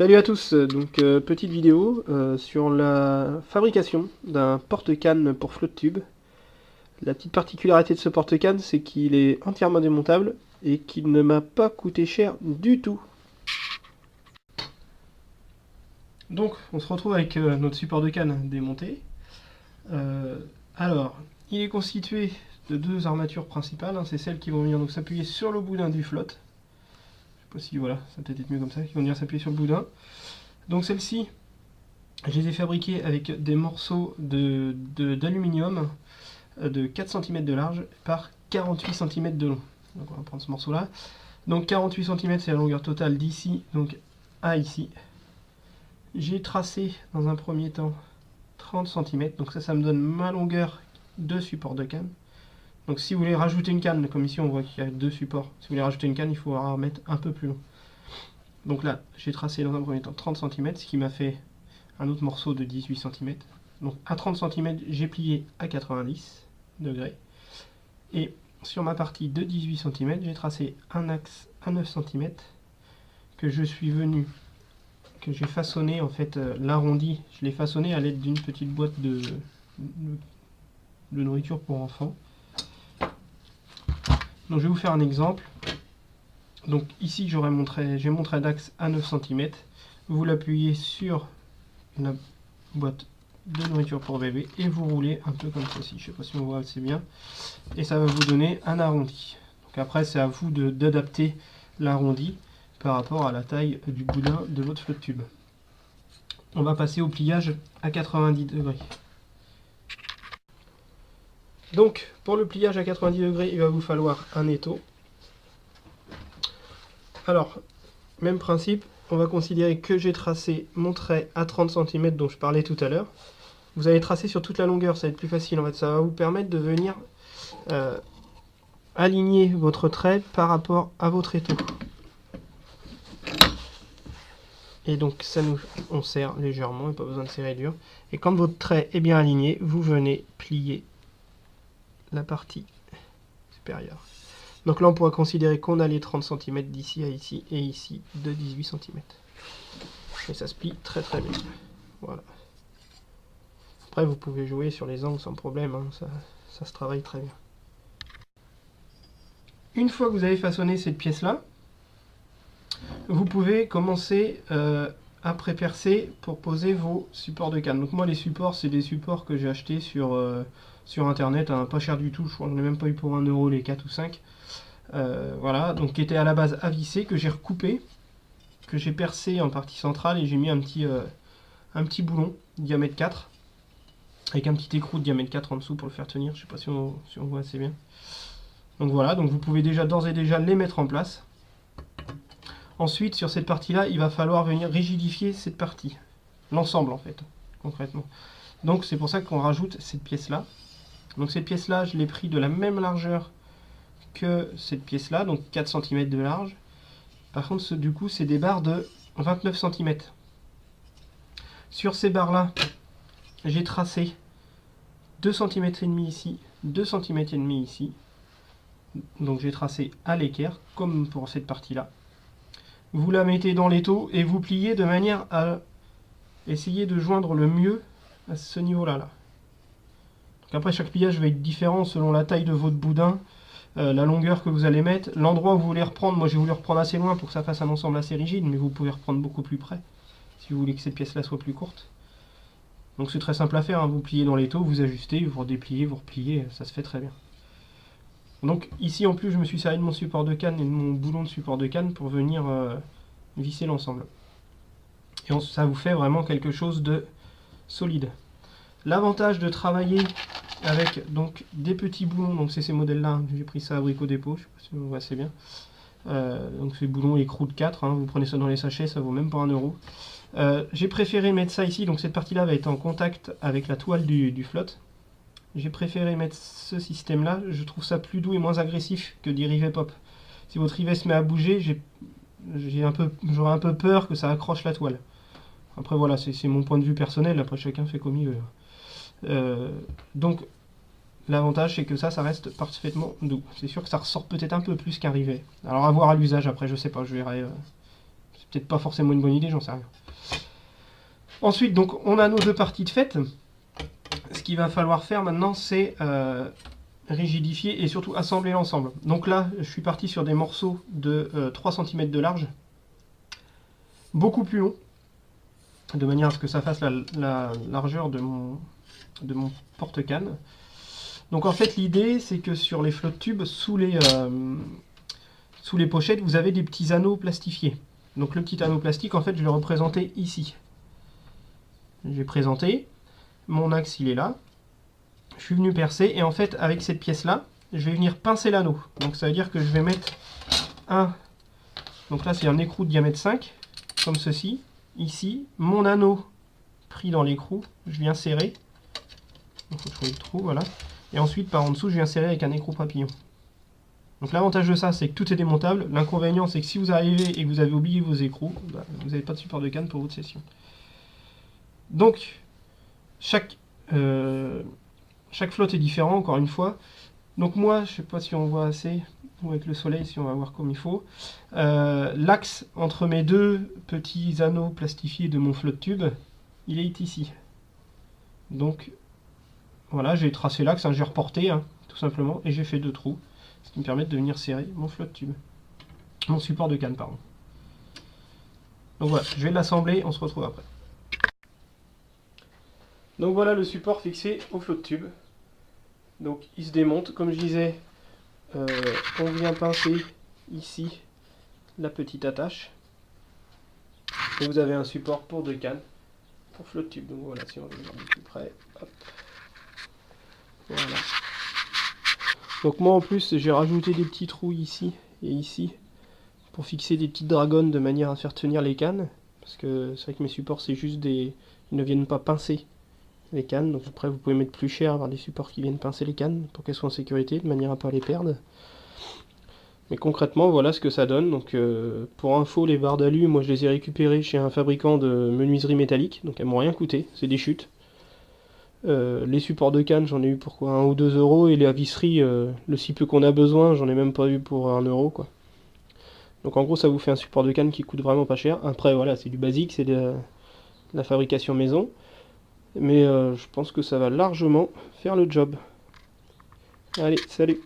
Salut à tous, petite vidéo sur la fabrication d'un porte-canne pour flotte tube. La petite particularité de ce porte-canne, c'est qu'il est entièrement démontable et qu'il ne m'a pas coûté cher du tout. Donc on se retrouve avec notre support de canne démonté. Alors, il est constitué de deux armatures principales, hein, c'est celles qui vont venir s'appuyer sur le boudin du flotte. Je sais pas si voilà, ça peut être mieux comme ça, qui vont venir s'appuyer sur le boudin. Donc celles-ci, je les ai fabriquées avec des morceaux d'aluminium de 4 cm de large par 48 cm de long. Donc on va prendre ce morceau-là. Donc 48 cm, c'est la longueur totale d'ici donc à ici. J'ai tracé dans un premier temps 30 cm, donc ça me donne ma longueur de support de canne. Donc si vous voulez rajouter une canne, comme ici on voit qu'il y a deux supports, si vous voulez rajouter une canne, il faut mettre un peu plus long. Donc là, j'ai tracé dans un premier temps 30 cm, ce qui m'a fait un autre morceau de 18 cm. Donc à 30 cm, j'ai plié à 90 degrés. Et sur ma partie de 18 cm, j'ai tracé un axe à 9 cm que j'ai façonné, en fait, l'arrondi. Je l'ai façonné à l'aide d'une petite boîte de nourriture pour enfants. Donc je vais vous faire un exemple. Donc ici j'ai mon trait d'axe à 9 cm. Vous l'appuyez sur une boîte de nourriture pour bébé et vous roulez un peu comme ceci. Je ne sais pas si on voit assez bien. Et ça va vous donner un arrondi. Donc après c'est à vous d'adapter l'arrondi par rapport à la taille du boudin de votre flotte tube. On va passer au pliage à 90 degrés. Donc pour le pliage à 90 degrés, il va vous falloir un étau. Alors, même principe, on va considérer que j'ai tracé mon trait à 30 cm dont je parlais tout à l'heure. Vous allez tracer sur toute la longueur, ça va être plus facile en fait. Ça va vous permettre de venir aligner votre trait par rapport à votre étau. Et donc on serre légèrement, il n'y a pas besoin de serrer dur. Et quand votre trait est bien aligné, vous venez plier la partie supérieure. Donc là, on pourra considérer qu'on a les 30 cm d'ici à ici et ici de 18 cm. Et ça se plie très très bien. Voilà. Après, vous pouvez jouer sur les angles sans problème, hein, ça se travaille très bien. Une fois que vous avez façonné cette pièce-là, vous pouvez commencer à pré-percer pour poser vos supports de canne. Donc moi, les supports, c'est des supports que j'ai achetés sur internet, hein, pas cher du tout, je crois que je n'ai même pas eu pour 1 euro les 4 ou 5. Voilà, donc qui était à la base à visser, que j'ai recoupé, que j'ai percé en partie centrale et j'ai mis un petit boulon diamètre 4 avec un petit écrou de diamètre 4 en dessous pour le faire tenir. Je sais pas si on voit assez bien. Donc voilà, donc vous pouvez d'ores et déjà les mettre en place. Ensuite, sur cette partie-là, il va falloir venir rigidifier cette partie, l'ensemble en fait, concrètement. Donc c'est pour ça qu'on rajoute cette pièce-là. Donc cette pièce-là, je l'ai pris de la même largeur que cette pièce-là, donc 4 cm de large. Par contre, du coup, c'est des barres de 29 cm. Sur ces barres-là, j'ai tracé 2 cm et demi ici, 2 cm et demi ici. Donc j'ai tracé à l'équerre, comme pour cette partie-là. Vous la mettez dans l'étau et vous pliez de manière à essayer de joindre le mieux à ce niveau-là. Donc après, chaque pliage va être différent selon la taille de votre boudin, la longueur que vous allez mettre, l'endroit où vous voulez reprendre. Moi j'ai voulu reprendre assez loin pour que ça fasse un ensemble assez rigide, mais vous pouvez reprendre beaucoup plus près si vous voulez que cette pièce-là soit plus courte. Donc c'est très simple à faire, hein. Vous pliez dans l'étau, vous ajustez, vous redépliez, vous repliez, ça se fait très bien. Donc ici en plus je me suis servi de mon support de canne et de mon boulon de support de canne pour venir visser l'ensemble. Et ça vous fait vraiment quelque chose de solide. L'avantage de travailler avec donc des petits boulons, donc c'est ces modèles-là, hein. J'ai pris ça à Brico Dépôt, je sais pas si on voit assez bien. Donc ces boulons écrous de 4, hein, vous prenez ça dans les sachets, ça vaut même pas 1 euro. J'ai préféré mettre ça ici, donc cette partie-là va être en contact avec la toile du flotte. J'ai préféré mettre ce système-là, je trouve ça plus doux et moins agressif que des rivets pop. Si votre rivet se met à bouger, j'aurais un peu peur que ça accroche la toile. Après voilà, c'est mon point de vue personnel, après chacun fait comme il veut. Donc l'avantage c'est que ça reste parfaitement doux. C'est sûr que ça ressort peut-être un peu plus qu'un rivet. Alors à voir à l'usage après, je sais pas, je verrai. peut-être pas forcément une bonne idée, j'en sais rien. Ensuite, donc, on a nos deux parties de fête. Ce qu'il va falloir faire maintenant, c'est rigidifier et surtout assembler l'ensemble. Donc là, je suis parti sur des morceaux de 3 cm de large, beaucoup plus long, de manière à ce que ça fasse la largeur de mon porte-canne. Donc en fait, l'idée, c'est que sur les flotte tubes, sous les pochettes, vous avez des petits anneaux plastifiés. Donc le petit anneau plastique, en fait, je l'ai représenté ici. J'ai présenté, mon axe il est là, je suis venu percer, et en fait avec cette pièce là, je vais venir pincer l'anneau. Donc ça veut dire que je vais mettre donc là c'est un écrou de diamètre 5, comme ceci, ici, mon anneau pris dans l'écrou, je viens serrer, il faut trouver le trou, voilà, et ensuite par en dessous je viens serrer avec un écrou papillon. Donc l'avantage de ça c'est que tout est démontable, l'inconvénient c'est que si vous arrivez et que vous avez oublié vos écrous, bah, vous n'avez pas de support de canne pour votre session. Donc, chaque flotte est différent, encore une fois. Donc moi, je sais pas si on voit assez, ou avec le soleil, si on va voir comme il faut. L'axe entre mes deux petits anneaux plastifiés de mon flotte tube, il est ici. Donc, voilà, j'ai tracé l'axe, hein, j'ai reporté, hein, tout simplement, et j'ai fait 2 trous, ce qui me permet de venir serrer mon flotte tube. Mon support de canne, pardon. Donc voilà, je vais l'assembler, on se retrouve après. Donc voilà le support fixé au flotte tube. Donc il se démonte, comme je disais, on vient pincer ici la petite attache. Et vous avez un support pour 2 cannes, pour flotte tube. Donc voilà, si on regarde de plus près, hop. Voilà. Donc moi en plus j'ai rajouté des petits trous ici et ici, pour fixer des petites dragonnes de manière à faire tenir les cannes. Parce que c'est vrai que mes supports c'est juste des... ils ne viennent pas pincer les cannes, donc après vous pouvez mettre plus cher, avoir des supports qui viennent pincer les cannes pour qu'elles soient en sécurité, de manière à ne pas les perdre. Mais concrètement, voilà ce que ça donne. Donc pour info, les barres d'alu, moi je les ai récupérées chez un fabricant de menuiserie métallique, donc elles m'ont rien coûté, c'est des chutes. Les supports de canne, j'en ai eu pour quoi, 1 ou 2 euros, et la visserie, le si peu qu'on a besoin, j'en ai même pas eu pour 1 euro, quoi. Donc en gros, ça vous fait un support de canne qui coûte vraiment pas cher. Après, voilà, c'est du basique, c'est de la fabrication maison. Mais je pense que ça va largement faire le job. Allez, salut!